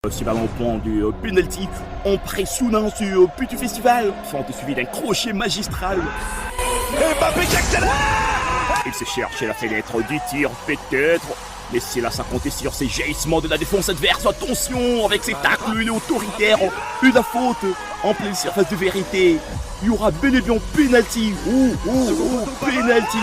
Ce ballon au point du penalty en pré-soudain sur but du festival, sont suivi d'un crochet magistral. Mbappé qui accélère. Il se cherche la fenêtre du tir peut-être, mais c'est là ça compter sur ses jaillissements de la défense adverse. Attention avec ses tacles, il est autoritaire, une la faute en pleine surface de vérité. Il y aura bel et bien penalty. Penalty.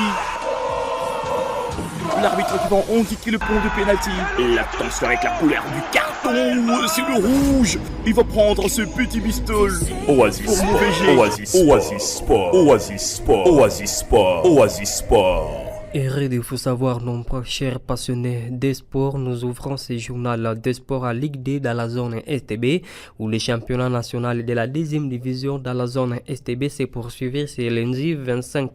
L'arbitre qui va indiquer le point de pénalty. L'attention avec la couleur du carton, c'est le rouge. Il va prendre ce petit bistol. Oasis Sport, Oasis Sport, Oasis Sport, Oasis Sport, Oasis Sport. Heureux de vous savoir, nombreux chers passionnés des sports, nous ouvrons ce journal des sports à Ligue 2 dans la zone STB, où le championnat national de la deuxième division dans la zone STB s'est poursuivi ce lundi 25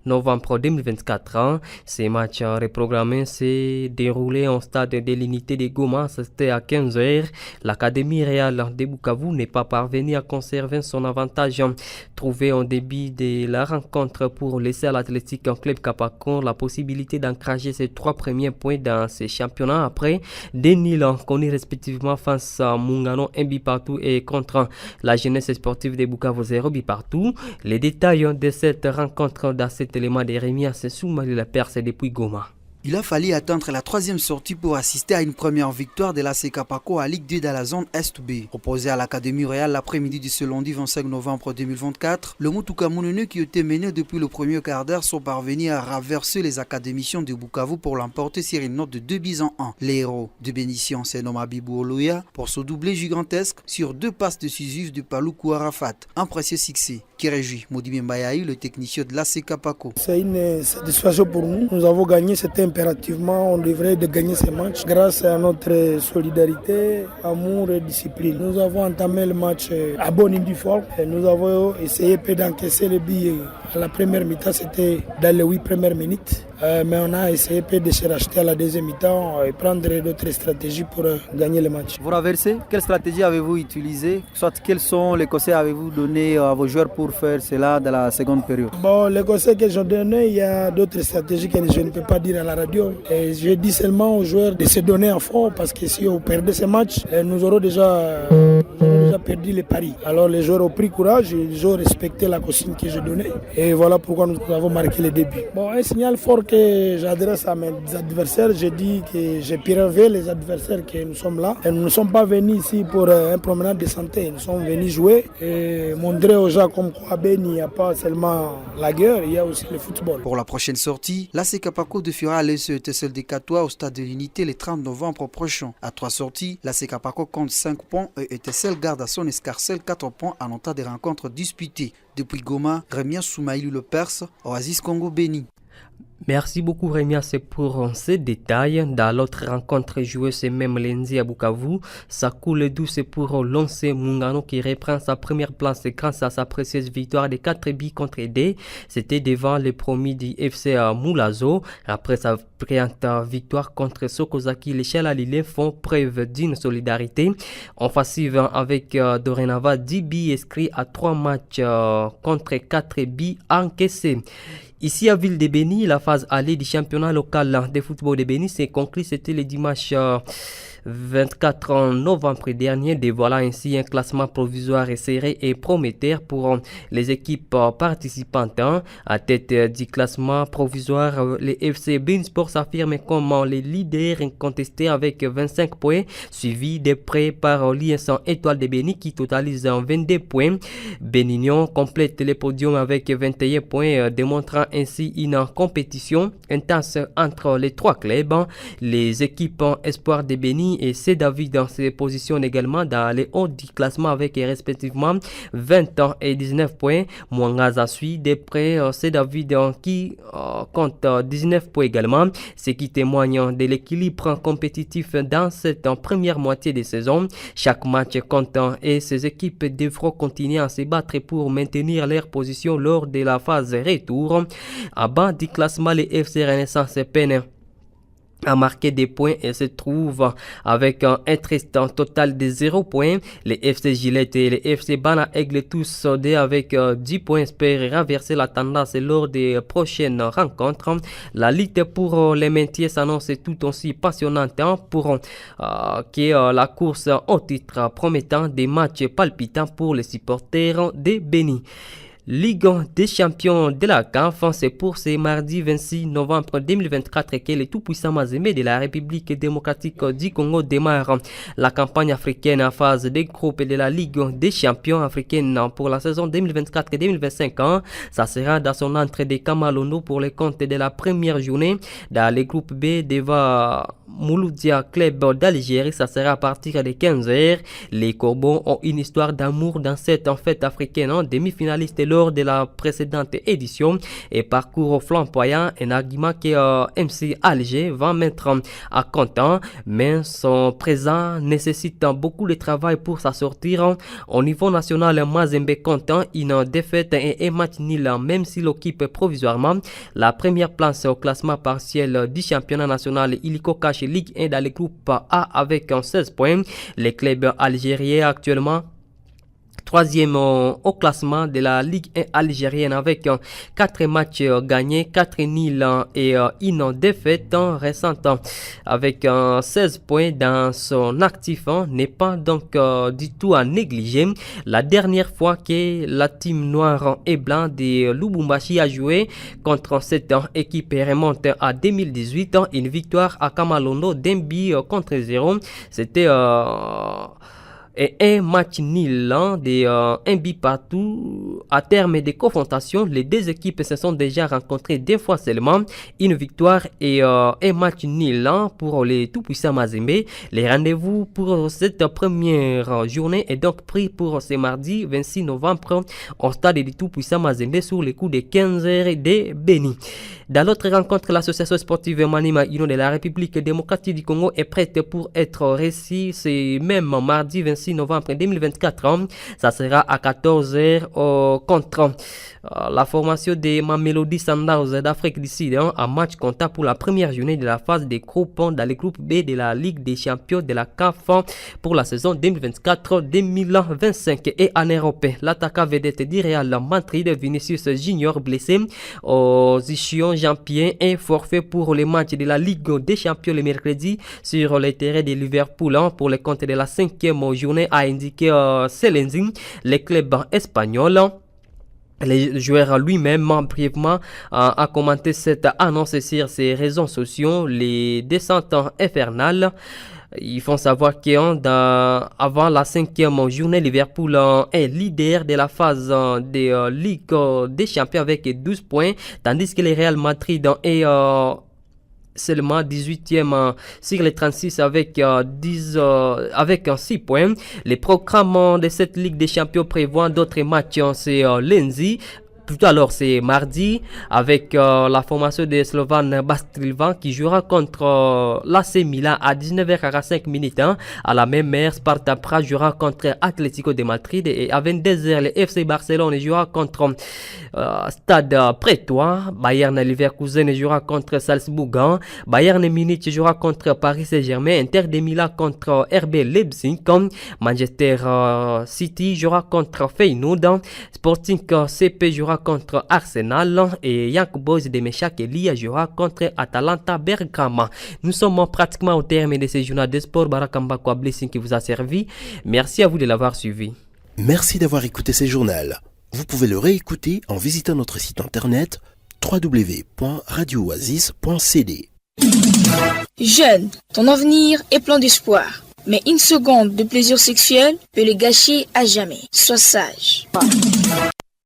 novembre 2024. Ces matchs reprogrammés s'est déroulé en stade de l'unité de Goma, c'était à 15h. L'Académie Réale de Bukavu n'est pas parvenue à conserver son avantage trouvé en début de la rencontre pour laisser à l'Athletic Club Kapako la possibilité d'encourager ses 3 premiers points dans ces championnats après des nuls connus respectivement face à Mungano 1 but partout et contre la jeunesse sportive de Bukavu 0 but partout. Les détails de cette rencontre dans cet élément de Rémia se Soumali la Perse depuis Goma. Il a fallu attendre la troisième sortie pour assister à une première victoire de l'AC Kapako à Ligue 2 dans la zone Est-B. Proposé à l'Académie Réale l'après-midi de ce lundi 25 novembre 2024, le Mutuka Munene qui était mené depuis le premier quart d'heure sont parvenus à raverser les académiciens de Bukavu pour l'emporter sur une note de 2 buts en 1. Les héros de Bénition se nomment Abibou Oloya pour ce doublé gigantesque sur 2 passes décisives de Paloukou Arafat. Un précieux succès qui réjouit Modibi Mbayaï, le technicien de l'AC Kapako. C'est une satisfaction pour nous. Nous avons gagné, c'était impérativement, on devrait de gagner ces matchs grâce à notre solidarité, amour et discipline. Nous avons entamé le match à bon niveau du fort. Nous avons essayé d'encaisser les billets. À la première mi-temps, c'était dans les 8 premières minutes. Mais on a essayé de se racheter à la deuxième mi-temps et prendre d'autres stratégies pour gagner le match. Vous renversez, quelle stratégie avez-vous utilisée? Soit quels sont les conseils avez-vous donnés à vos joueurs pour faire cela dans la seconde période? Bon, les conseils que j'ai donnés, il y a d'autres stratégies que je ne peux pas dire à la radio. Et je dis seulement aux joueurs de se donner à fond parce que si on perdait ce match, nous aurons déjà perdu les paris. Alors les joueurs ont pris courage, ils ont respecté la consigne que j'ai donnée. Et voilà pourquoi nous avons marqué les débuts. Bon, un signal fort que j'adresse à mes adversaires, je dis que j'ai prélevé les adversaires que nous sommes là. Et nous ne sommes pas venus ici pour un promenade de santé, nous sommes venus jouer et montrer aux gens comme quoi il n'y a pas seulement la guerre, il y a aussi le football. Pour la prochaine sortie, l'AC Kapako défiera les ETSL des Catois au stade de l'unité le 30 novembre prochain. À 3 sorties, l'AC Kapako compte 5 points et ETSL garde à son escarcelle 4 points en notant des rencontres disputées. Depuis Goma, Remia Soumaïlou le Perse, Oasis Congo Béni. Merci beaucoup Rémia, c'est pour ces détails. Dans l'autre rencontre jouée ce même lundi à Bukavu, ça coule douce pour l'ancien Mungano qui reprend sa première place grâce à sa précieuse victoire de 4 buts contre 2. C'était devant les promis du FC Moulazo. Après sa brillante victoire contre Sokozaki, les Chalalilés font preuve d'une solidarité offensive avec dorénavant 10 buts inscrits à 3 matchs contre 4 buts encaissés. Ici à Ville de Béni, la phase allée du championnat local de football de Béni s'est conclue. C'était le dimanche 24 novembre dernier. Dévoilant ainsi un classement provisoire serré et prometteur pour les équipes participantes. À tête du classement provisoire, les FC Beansport s'affirment comme les leaders incontestés avec 25 points, suivi de près par l'IS Étoile de Béni qui totalise 22 points. Bénignon complète le podium avec 21 points, démontrant ainsi une compétition intense entre les 3 clubs. Les équipes espoirs de Béni et C. David dans ses positions également dans les hauts du classement avec respectivement 20 ans et 19 points. Mwangaza suit de près C. David qui compte 19 points également, ce qui témoigne de l'équilibre compétitif dans cette première moitié de saison. Chaque match compte et ces équipes devront continuer à se battre pour maintenir leur position lors de la phase retour. À bas du classement, les FC Renaissance peinent a marqué des points et se trouve avec un triste total de 0 points. Les FC Gillette et les FC Bana Aigle tous soudés avec 10 points espèrent renverser la tendance lors des prochaines rencontres. La lutte pour les maintiens s'annonce tout aussi passionnante pour que la course au titre promettant des matchs palpitants pour les supporters de Béni. Ligue des champions de la CAF, c'est pour ce mardi 26 novembre 2024 que les tout-puissants Mazembe de la République démocratique du Congo démarre la campagne africaine en phase de groupe de la Ligue des champions africaine pour la saison 2024-2025. Ça sera dans son entrée de Kamalondo pour les comptes de la première journée dans le groupe B devant Mouloudia Club d'Algérie. Ça sera à partir de 15h. Les Corbeaux ont une histoire d'amour dans cette fête africaine, demi-finaliste lors de la précédente édition et parcours flamboyant, un argument que MC Alger va mettre à compte, mais son présent nécessite beaucoup de travail pour s'en sortir. Au niveau national, Mazembe compte une défaite et un match nul, même s'il occupe provisoirement la première place au classement partiel du championnat national illico cash Ligue 1 dans le groupe A avec 16 points. Les clubs algériens actuellement troisième au classement de la Ligue 1 algérienne avec 4 matchs gagnés, 4 nuls et une défaite récente avec 16 points dans son actif n'est pas donc du tout à négliger. La dernière fois que la team noire et blanc de Lubumbashi a joué contre cette équipe remonte à 2018, une victoire à Kamalondo d'un but contre 0. C'était et un match nul de un but partout. À terme des confrontations, les deux équipes se sont déjà rencontrées 2 fois seulement. Une victoire et un match nul pour les tout-puissants Mazembe. Les rendez-vous pour cette première journée est donc pris pour ce mardi 26 novembre au stade des tout-puissants Mazembe sur les coups de 15h de Béni. Dans l'autre rencontre, l'association sportive Maniema Union de la République démocratique du Congo est prête pour être reçue ce même mardi 26 novembre 2024. Ça sera à 14h contre la formation des Mamelodi Sundowns d'Afrique du Sud. Un match comptable pour la première journée de la phase des groupes dans le groupe B de la Ligue des champions de la CAF pour la saison 2024-2025. Et en Europe, l'attaquant vedette du Real Madrid, Vinicius Junior, blessé aux ischions jambiers, est forfait pour les matchs de la Ligue des champions le mercredi sur les terrains de Liverpool pour le compte de la 5e journée, a indiqué Selenzing, le club espagnol. Le joueur lui-même brièvement a commenté cette annonce sur ses réseaux sociaux. Les descentes infernales. Ils font savoir qu'avant la 5e journée, Liverpool est leader de la phase de Ligue des Champions avec 12 points, tandis que le Real Madrid est seulement 18e sur les 36 avec 6 points. Les programmes de cette Ligue des Champions prévoient d'autres matchs. C'est lundi. Tout à l'heure, c'est mardi avec la formation des Slovènes Bastrilvan qui jouera contre l'AC Milan à 19h45 à la même heure. Sparta Prague jouera contre Atlético de Madrid et à 22h, le FC Barcelone jouera contre Stade Prétoire. Bayern Leverkusen jouera contre Salzbourg. Bayern Munich jouera contre Paris Saint-Germain. Inter de Milan contre RB Leipzig. Manchester City jouera contre Feyenoord. Sporting CP jouera contre Arsenal et Young Boys de Meshak-Elia jouera contre Atalanta Bergame. Nous sommes pratiquement au terme de ce journal de sport. Barakamba Kwa Blessing qui vous a servi. Merci à vous de l'avoir suivi. Merci d'avoir écouté ce journal. Vous pouvez le réécouter en visitant notre site internet www.radiooasis.cd. Jeune, ton avenir est plein d'espoir. Mais une seconde de plaisir sexuel peut le gâcher à jamais. Sois sage.